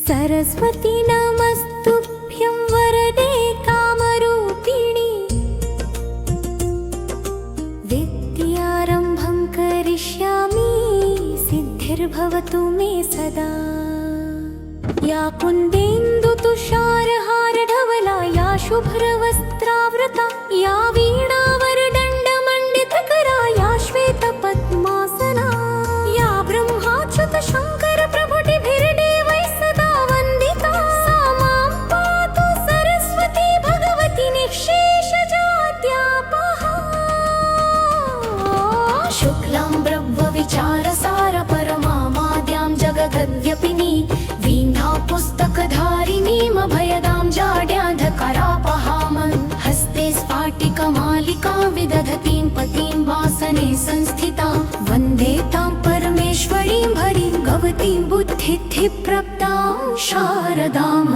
सरस्वती नमस्तुभ्यं वरदे कामरूपिणि विद्यारम्भं करिष्यामि सिद्धिर्भवतु मे सदा। या कुन्देन्दुतुषारहारधवला या शुभ्रवस्त्रावृता या वीणावरदण्डमण्डितकरा या श्वेतपद्मासना या ब्रह्माच्युतशङ्करप्रभुटिभिर्देवैः सदा वन्दिता सा मां पातु सरस्वती भगवती निःशेषजाड्यापहा। शुक्लां ब्रह्मविचारसार परमामाद्यां जगदव्यपिनी वीणा पुस्तकधारिणीमभयदां जाड्यान्धकारापहामं हस्ते स्फाटिकमालिकां विदधतीं पतिं वासने संस्थितां वन्दे तां परमेश्वरीं हरिं भगवतीं बुद्धिप्रदां शारदाम्।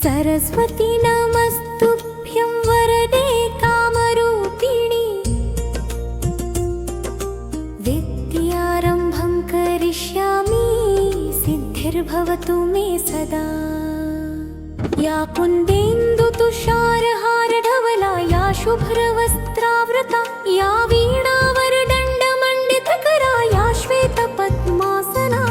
सरस्वती नमस्तुभ्यं वरदे कामरूपिणि विद्यारम्भं करिष्यामि सिद्धिर्भवतु मे सदा। या कुन्देन्दुतुषारहारधवला या शुभ्रवस्त्रावृता या वीणावरदण्डमण्डितकरा या श्वेतपद्मासना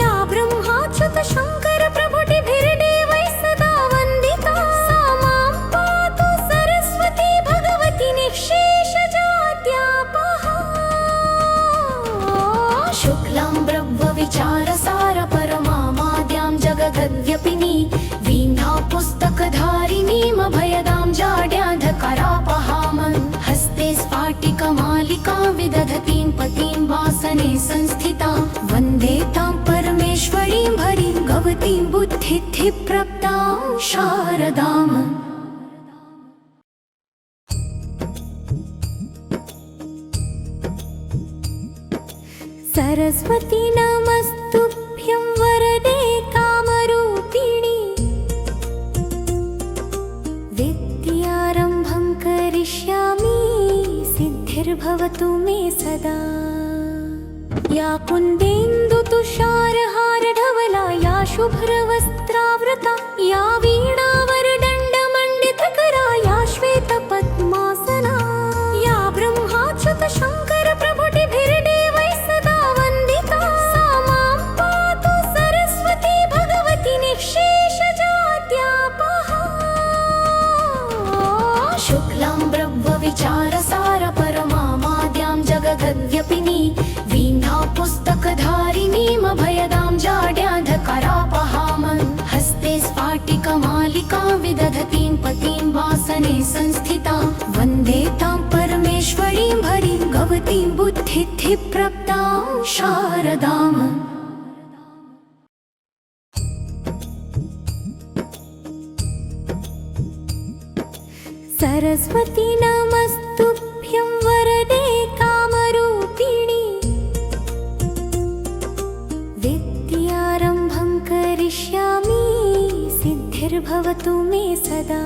या ब्रह्माच्युतशङ्करप्रभुटिभिर्देवैः सदा वन्दिता सा मां पातु सरस्वती भगवती निःशेषजाड्यापहा। शुक्लां ब्रह्मविचारसार परमामाद्यां जगदव्यपिनी वीणा पुस्तकधारिणीमभयदां जाड्यान्धकारापहामं हस्ते स्फाटिकमालिकां विदधतीं पतिं वासने संस्थितां वन्दे तां परमेश्वरीं हरिं भगवतीं बुद्धिप्रदां शारदाम्। सरस्वती नमस्तुभ्यं वरदे कामरूपिणि विद्यारम्भं करिष्यामि सिद्धिर्भवतु मे सदा। या कुन्देन्दुतुषारहारधवला या शुभ्रवस्त्रावृता या वीणावरदण्डमण्डितकरा या श्वेतपद्मासना या ब्रह्माच्युतशङ्करप्रभुटिभिर्देवैः सदा वन्दिता सा मां पातु सरस्वती भगवती निःशेषजाड्यापहा। शुक्लां ब्रह्मविचारसार परमामाद्यां जगदव्यपिनी वीणा पुस्तकधारिणीमभयदां जाड्यान्धकारापहामं हस्ते स्फाटिकमालिकां विदधतीं पतिं वासने संस्थितां वन्दे तां परमेश्वरीं हरिं भगवतीं बुद्धिप्रदां शारदाम्। सरस्वती नमस्तुभ्यं वरदे कामरूपिणि विद्यारम्भं करिष्यामि सिद्धिर्भवतु मे सदा।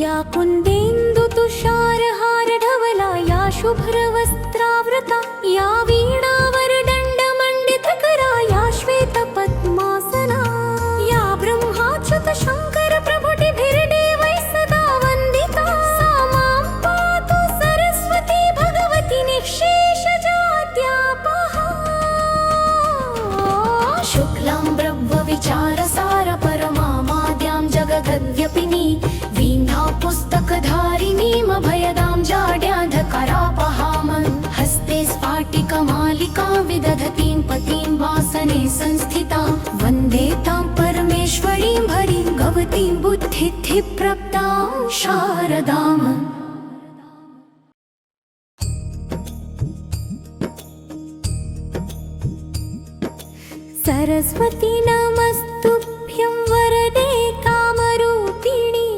या कुन्देन्दुतुषारहारधवला या शुभ्रवस्त्रावृता या वीणावरदण्डमण्डितकरा या श्वेतपद्मासना या ब्रह्माच्युतशङ्करप्रभुटिभिर्देवैः सदा वन्दिता सा मां पातु सरस्वती भगवती निःशेषजाड्यापहा। शुक्लां ब्रह्मविचारसार परमामाद्यां जगदव्यपिनी वीणा पुस्तकधारिणीमभयदां जाड्यान्धकारापहामं हस्ते स्फाटिकमालिकां विदधतीं पतिं वासने संस्थितां वन्दे तां परमेश्वरीं हरिं भगवतीं बुद्धिप्रदां शारदाम्। सरस्वती नमस्तुभ्यं वरदे कामरूपिणि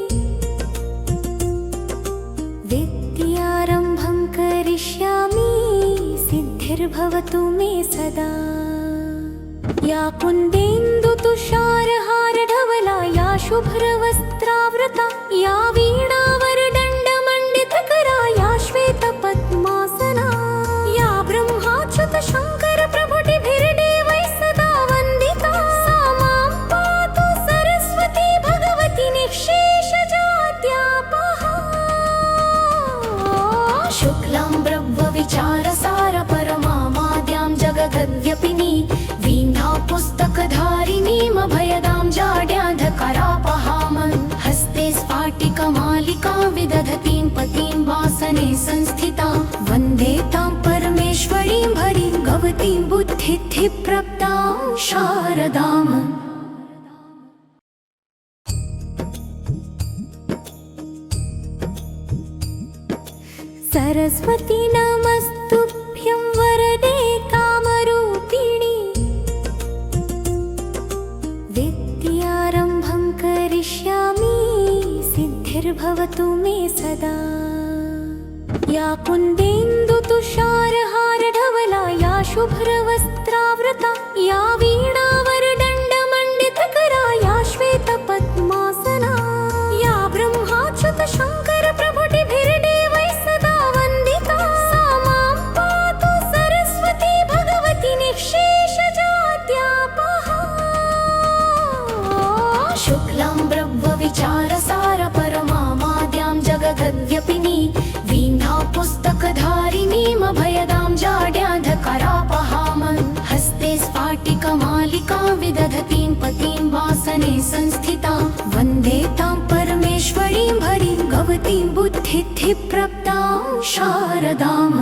विद्यारम्भं करिष्यामि सिद्धिर्भवतु मे सदा। या कुन्देन्दुतुषारहारधवला या शुभ्रवस्त्रावृता या वीणावरदण्डमण्डितकरा या श्वेतपद्मासना कमलिकां विदधतीं पतिं वासने संस्थिता वन्दे तां परमेश्वरीं भरीं भगवतीं बुद्धिप्रदां शारदाम्। सरस्वती नमस्तुभ्यं वरदे कामरूपिणी विद्यारम्भं करिष्यामि सिद्धिर्भवतु मे सदा। या कुन्देन्दुतुषारहारधवला या शुभ्रवस्त्रावृता या वीणावरदण्डमण्डितकरा या श्वेतपद्मासना या ब्रह्माच्युतशङ्करप्रभुटिभिर्देवैः सदा वन्दिता सा मां पातु सरस्वती भगवती निःशेषजाड्यापहा। शुक्लां ब्रह्मविचारसारपरमामाद्यां जगदव्यपिनी वीणा पुस्तकधारिणीमभयदां जाड्यान्धकारापहामं हस्ते स्फाटिकमालिकां विदधतीं पतिं वासने संस्थिता वन्दे तां परमेश्वरीं भरीं भगवतीं बुद्धिप्रदां शारदाम्।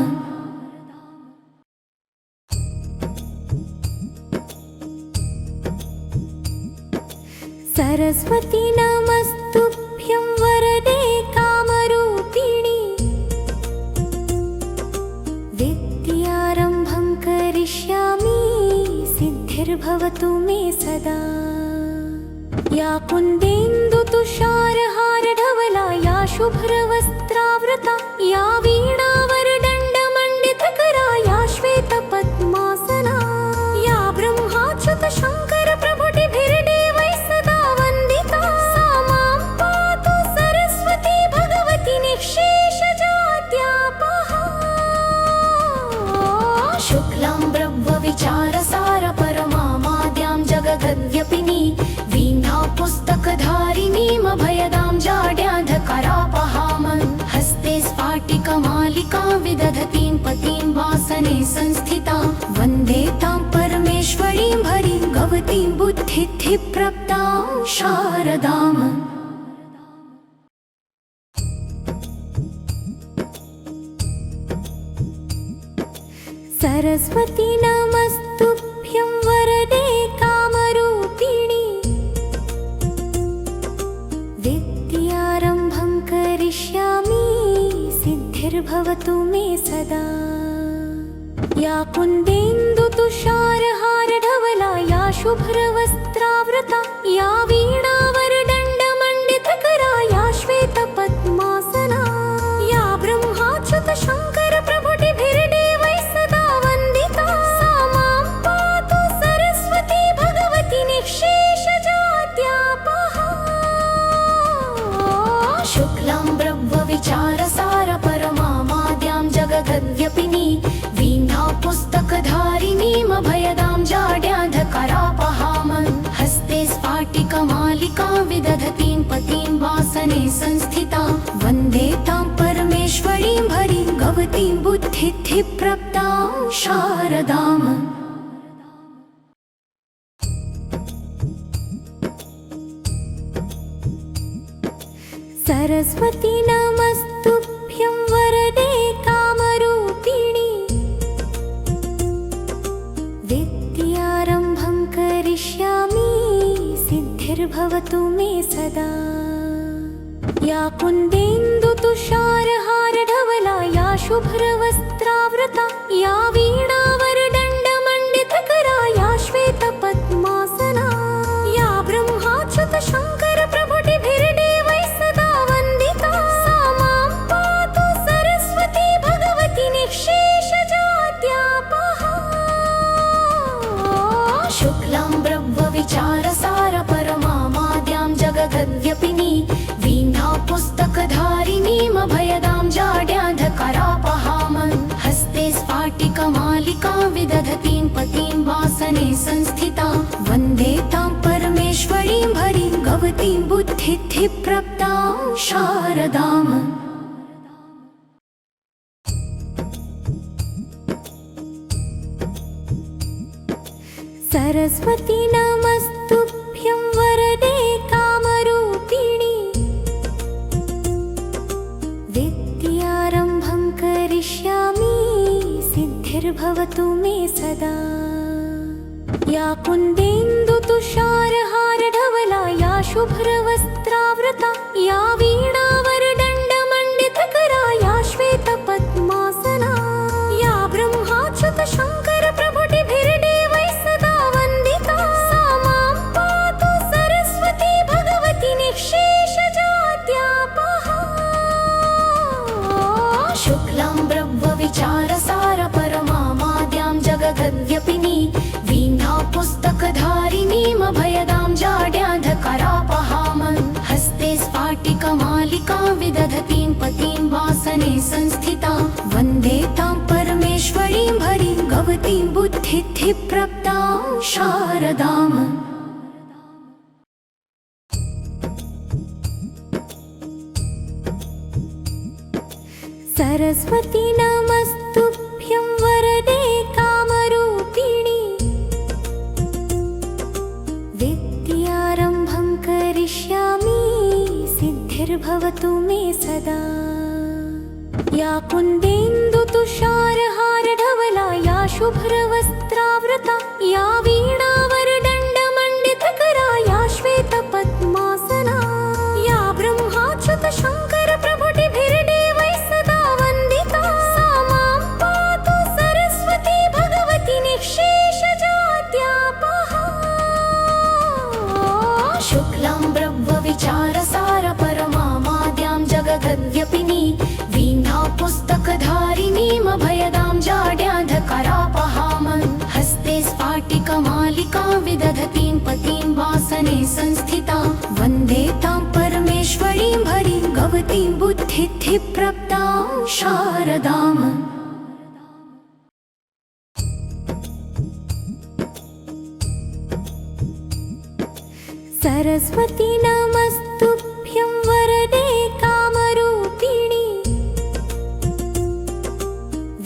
सरस्वती नमस्तुभ्यं वरदे कामरूपिणी विद्यारम्भं करिष्यामि सिद्धिर्भवतु मे सदा। या कुन्देन्दुतुषारहारधवला या शुभ्रवस्त्रावृता या वीणावरदण्डमण्डितकरा या श्वेतपद्मासना या ब्रह्माच्युतशङ्करप्रभुटिभिर्देवैः सदा वन्दिता सा मां पातु सरस्वती भगवती निःशेषजाड्यापहा। शुक्लां ब्रह्मविचारसारपरमामाद्यां जगदव्यपिनी वीणा पुस्तकधारिणीमभयदां जाड्यान्धकारापहामं हस्ते स्फाटिकमालिकां विदधतीं पतिं वासने संस्थिता वन्दे तां परमेश्वरीं भरीं भगवतीं बुद्धिप्रदां शारदाम्। सरस्वती नमस्तुभ्यं वरदे कामरूपिणी विद्यारम्भं करिष्यामि सिद्धिर्भवतु मे सदा। या कुन्देन्दुतुषारहारधवला या शुभ्रवस्त्रावृता या वीणावरदण्डमण्डितकरा या श्वेतपद्मासना या ब्रह्माच्युतशङ्करप्रभुटिभिर्देवैः सदा वन्दिता सा मां पातु सरस्वती भगवती निःशेषजाड्यापहा। शुक्लां ब्रह्मविचारसारपरमामाद्यां जगदव्यपिनी वीणा पुस्तकधारिणीमभयदां जाड्यान्धकारापहामं हस्ते स्फाटिकमालिकां विदधतीं पतिं वासने संस्थिता वन्दे तां परमेश्वरीं भरीं भगवतीं बुद्धिप्रदां शारदाम्। सरस्वती नमस्तुभ्यं वरदे कामरूपिणी विद्यारम्भं करिष्यामि सिद्धिर्भवतु मे सदा। या कुन्देन्दुतुषारहारधवला या शुभ्रवस्त्रावृता या वीणावरदण्डमण्डितकरा या श्वेतपद्मासना या ब्रह्माच्युतशङ्करप्रभुटिभिर्देवैः सदा वन्दिता सा मां पातु सरस्वती भगवती निःशेषजाड्यापहा। शुक्लां ब्रह्मविचारसारपरमामाद्यां जगदव्यपिनी वीणा पुस्तकधारिणीमभयदां जाड्यान्धकारापहामं हस्ते स्फाटिकमालिकां विदधतीं पतिं वासने संस्थिता वन्दे तां परमेश्वरीं भरीं भगवतीं बुद्धिप्रदां शारदाम्। सरस्वती नमस्तुभ्यं वरदे कामरूपिणी शुभ्रवस्त्रावृता या वीणावरदण्डमण्डितकरा या श्वेतपद्मासना या ब्रह्माच्युतशङ्करप्रभुटिभिर्देवैः सदा वन्दिता सा मां पातु सरस्वती भगवती निःशेषजाड्यापहा। शुक्लां ब्रह्मविचारसार परमामाद्यां जगदव्यपिनी वीणा पुस्तकधारिणीमभयदां जाड्यान्धकारापहामं हस्ते स्फाटिकमालिकां विदधतीं पतिं वासने संस्थिता वन्दे तां परमेश्वरीं भरीं भगवतीं बुद्धिप्रप्तां शारदाम्। सरस्वती नमस्तुभ्यं वरदे कामरूपिणी विद्यारम्भं करिष्यामि सिद्धिर्भवतु मे सदा। या कुन्देन्दुतुषारहारधवला या शुभ्रवस्त्रावृता या वीणावरदण्डमण्डितकरा या श्वेतपद्मासना या ब्रह्माच्युतशङ्करप्रभुटिभिर्देवैः सदा वन्दिता सा मां पातु सरस्वती भगवती निःशेषजाड्यापहा। शुक्लां ब्रह्मविचारसार परमामाद्यां जगदव्यपिनी वीणा पुस्तकधारिणीमभयदां जाड्यान्धकारापहामं हस्ते स्फाटिकमालिकां विदधतीं पतिं वासने संस्थिता वन्दे तां परमेश्वरीं भरीं भगवतीं बुद्धिप्रप्तां शारदाम्। सरस्वती नमस्तुभ्यं वरदे कामरूपिणी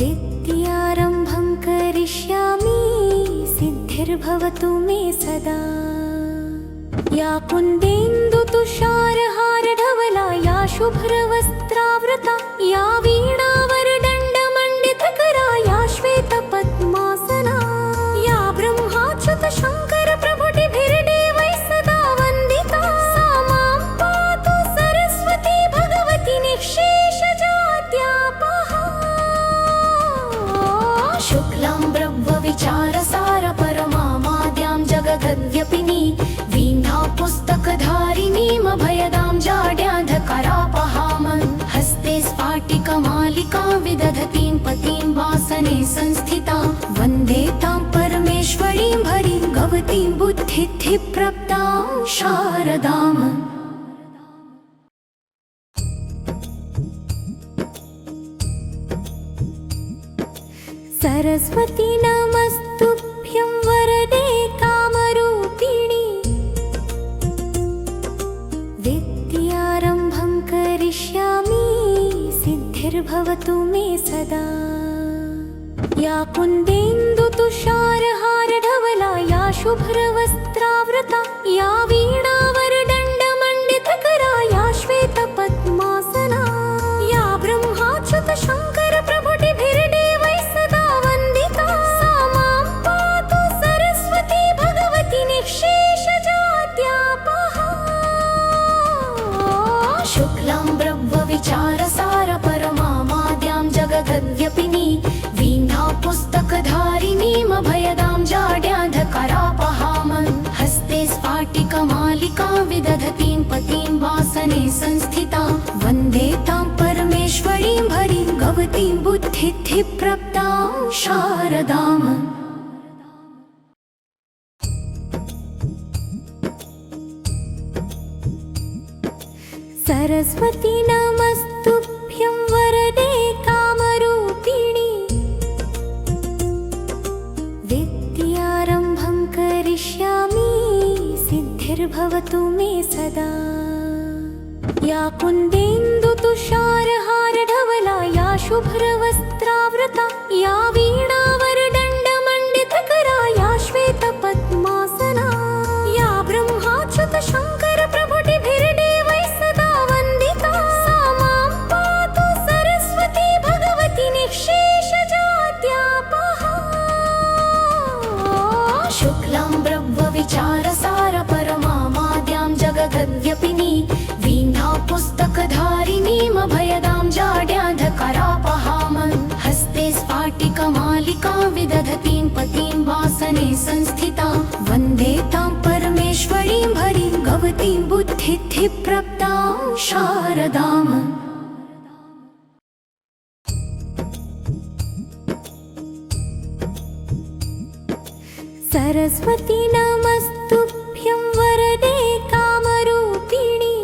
विद्यारम्भं करिष्यामि सिद्धिर्भवतु मे सदा। या कुन्देन्दुतुषारहारधवला या शुभ्रवस्त्रावृता या वीणावरदण्डमण्डितकरा या श्वेतपद्मासना या ब्रह्माच्युतशङ्करप्रभुटिभिर्देवैः सदा वन्दिता सा मां पातु सरस्वती भगवती निःशेषजाड्यापहा। शुक्लां ब्रह्मविचारसार परमामाद्यां जगदव्यपिनी वीणा पुस्तकधारिणीमभयदां जाड्यान्धकारापहामं हस्ते स्फाटिकमालिकां विदधतीं पतिं वासने संस्थिता वन्दे तां परमेश्वरीं भरीं भगवतीं बुद्धिप्रप्तां शारदाम्। सरस्वती नमस्तुभ्यं वरदे कामरूपिणी विद्यारम्भं करिष्यामि सिद्धिर्भवतु मे सदा। या कुन्देन्दुतुषारहारधवला या शुभ्रवस्त्रावृता या वीणावरदण्डमण्डितकरा या श्वेतपद्मासना या ब्रह्माच्युतशङ्करप्रभुटिभिर्देवैः सदा वन्दिता सा मां पातु सरस्वती भगवती निःशेषजाड्यापहा। शुक्लां ब्रह्मविचारसार परमामाद्यां जगदव्यपिनी वीणा पुस्तकधारिणीमभयदां जाड्यान्धकारापहामं हस्ते स्फाटिकमालिकां विदधतीं पतिं वासने संस्थिता वन्दे तां परमेश्वरीं भरीं भगवतीं बुद्धिप्रप्तां शारदाम्। सरस्वती नमस्तुभ्यं वरदे कामरूपिणी विद्यारम्भं करिष्यामि सिद्धिर्भवतु मे सदा। या कुन्देन्दुतुषारहारधवला या शुभ्रवस्त्रावृता या वीणावरदण्डमण्डितकरा या श्वेतपद्मासना या ब्रह्माच्युतशङ्करप्रभुटिभिर्देवैः सदा वन्दिता सा मां पातु सरस्वती भगवती निःशेषजाड्यापहा। शुक्लां ब्रह्मविचारसार परमामाद्यां जगदव्यपिनी गद्यपिनी वीणा पुस्तकधारिणीमभयदां जाड्यान्धकारापहामं हस्ते स्फाटिकमालिकां विदधतीं पतिं वासने संस्थितां वन्दे तां परमेश्वरीं भरीं गवतीं बुद्धिप्रप्तां शारदाम् सरस्वती नमस्तुभ्यं वरदे कामरूपिणी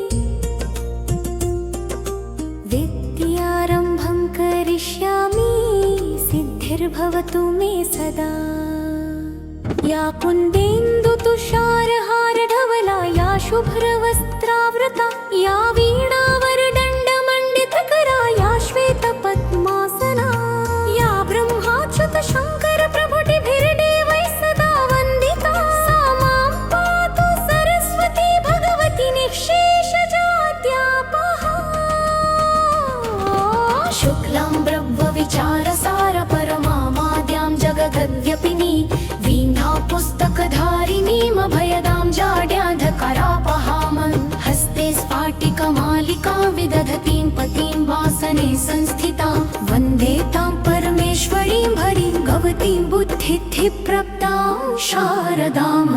विद्यारम्भं करिष्यामि सिद्धिर्भवतु मे सदा या कुन्देन्दुतुषारहारधवला या शुभ्रवस्त्रावृता या वीणावरदण्डमण्डितकरा या श्वेतपद्मासना या ब्रह्माच्युतशङ्करप्रभुटिभिर्देवैः सदा वन्दिता सा मां पातु सरस्वती भगवती निःशेषजाड्यापहा शुक्लां ब्रह्मविचारसारपरमामाद्यां जगदव्यपिनी वीणा पुस्तकधारिणीमभयदां जाड्यान्धकारापहामं हस्ते स्फाटिकमालिकां विदधतीं पतिं वासने संस्थितां वन्दे तां परमेश्वरीं भरीं गवतीं बुद्धिप्रप्तां शारदाम्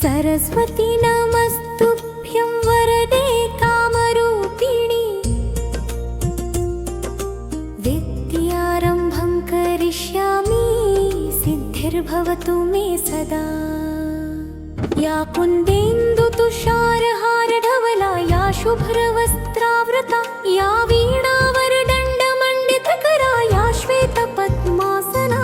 सरस्वती नमस्तुभ्यं वरदे कामरूपिणी विद्यारम्भं करिष्यामि सिद्धिर्भवतु मे सदा या कुन्देन्दुतुषारहारधवला या शुभ्रवस्त्रावृता या वीणावरदण्डमण्डितकरा या श्वेतपद्मासना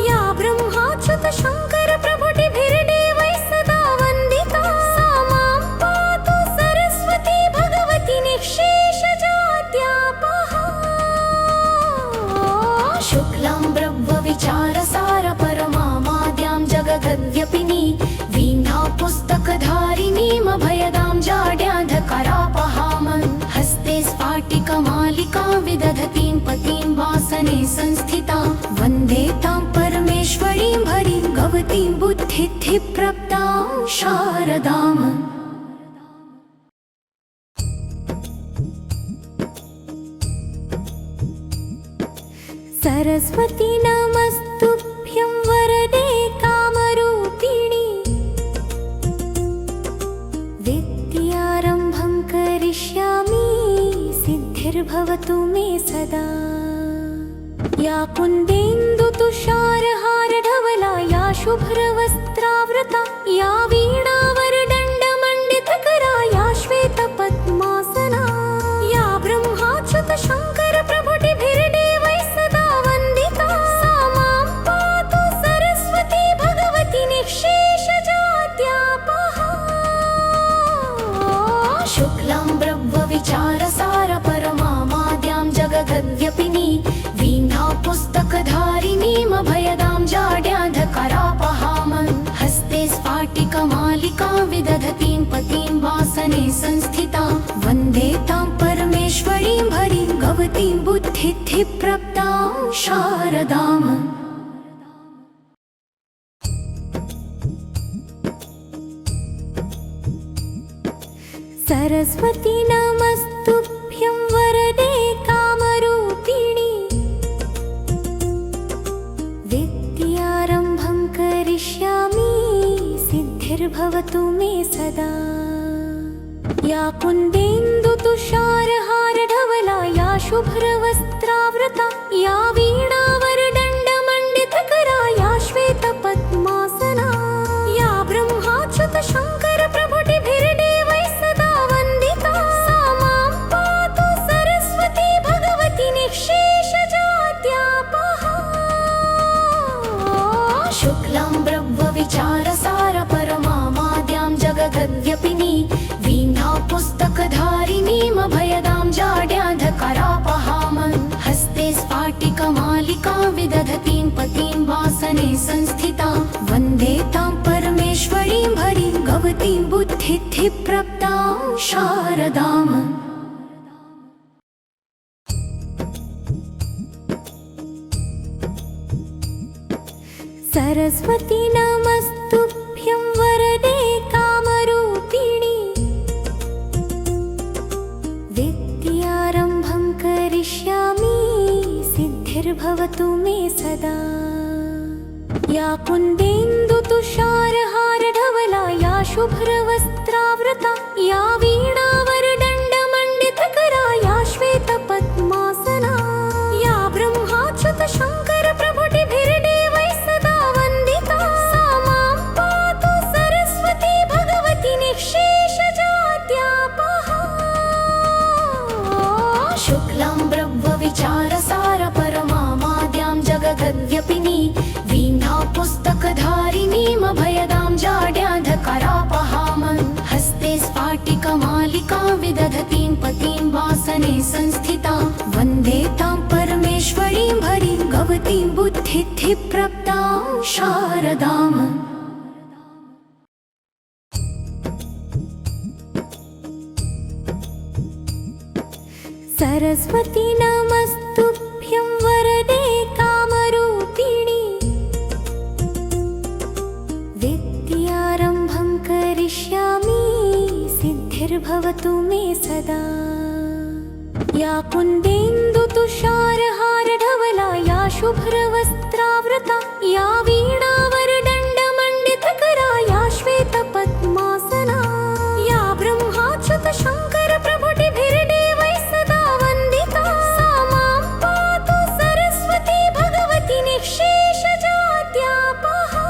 या ब्रह्माच्युतशङ्करप्रभुटिभिर्देवैः सदा वन्दिता सा मां पातु सरस्वती भगवती निःशेषजाड्यापहा शुक्लां ब्रह्मविचारसारपरमामाद्यां जगदव्यपिनी वीणा पुस्तकधारिणीमभयदां जाड्यान्धकारापहामं हस्ते स्फाटिकमालिकां विदधतीं पतिं वासने संस्थितां वन्दे तां परमेश्वरीं भरीं गवतीं बुद्धिप्रप्तां शारदाम् सरस्वती नमस्तुभ्यं वरदे कामरूपिणी विद्यारम्भं करिष्यामि सिद्धिर्भवतु मे सदा या कुन्देन्दुतुषारहारधवला या शुभ्रवस्त्रावृता या वीणावरदण्डमण्डितकरा या श्वेतपद्मासना या ब्रह्माच्युतशङ्करप्रभुटिभिर्देवैः सदा वन्दिता सा मां पातु सरस्वती भगवती निःशेषजाड्यापहा शुक्लां ब्रह्मविचारसारपरमामाद्यां जगदव्यपिनी वीणा पुस्तकधारिणीमभयदां जाड्यान्धकारापहामं हस्ते स्फाटिकमालिकां विदधतीं पतिं वासने संस्थितां वन्दे तां परमेश्वरीं भरीं गवतीं बुद्धिप्रप्तां शारदाम् सरस्वती नमस्तुभ्यं वरदे कामरूपिणी विद्यारम्भं करिष्यामि सिद्धिर्भवतु मे सदा या कुन्देन्दुतुषारहारधवला या शुभ्रवस्त्रावृता या वीणावरदण्डमण्डितकरा या श्वेतपद्मासना या ब्रह्माच्युतशङ्करप्रभुटिभिर्देवैः सदा वन्दिता सा मां पातु सरस्वती भगवती निःशेषजाड्यापहा शुक्लां ब्रह्मविचारसारपरमामाद्यां जगदव्यपिनी वीणा पुस्तकधारिणीमभयदां जाड्यान्धकारापहामं हस्ते स्फाटिकमालिकां विदधतीं पतिं वासने संस्थितां वन्दे तां परमेश्वरीं भरीं गवतीं बुद्धिप्रप्तां शारदाम् सरस्वती नमस्तुभ्यं वरदे कामरूपिणि विद्यारम्भं करिष्यामि सिद्धिर्भवतु मे सदा। या कुन्देन्दुतुषारहारधवला या शुभ्रवस्त्रावृता या वीणावरदण्डमण्डितकरा या श्वेतपद्मासना या ब्रह्माच्युतशङ्करप्रभुटिभिर्देवैः सदा वन्दिता सा मां पातु सरस्वती भगवती निःशेषजाड्यापहा। शुक्लां ब्रह्मविचारसारपरमामाद्यां जगदव्यपिनी पुस्तकधारिणीमभयदां जाड्यान्धकारापहामं हस्ते स्फाटिकमालिकां विदधतीं पतिं वासने संस्थिता वन्दे तां परमेश्वरीं भरीं भगवतीं बुद्धिप्रप्तां शारदाम्। सरस्वती नमस्तुभ्यं वरदे कामरूपिणि विद्यारम्भं करिष्यामि सिद्धिर्भवतु मे सदा। या कुन्देन्दुतुषारहारधवला या शुभ्रवस्त्रावृता या वीणावरदण्डमण्डितकरा या श्वेतपद्मासना या ब्रह्माच्युतशङ्करप्रभुटिभिर्देवैः सदा वन्दिता सा मां पातु सरस्वती भगवती निःशेषजाड्यापहा।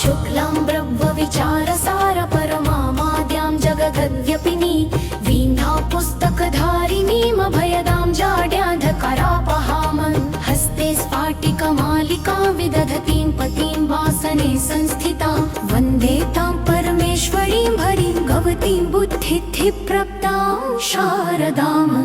शुक्लां ब्रह्मविचारसारपरमामाद्यां जगदव्यपिनी वीणा पुस्तकधारिणीमभयदां जाड्यान्धकारापहामं हस्ते स्फाटिकमालिकां विदधतीं पतिं वासने संस्थिता वन्दे तां परमेश्वरीं भरीं भगवतीं बुद्धिप्रप्तां शारदाम्।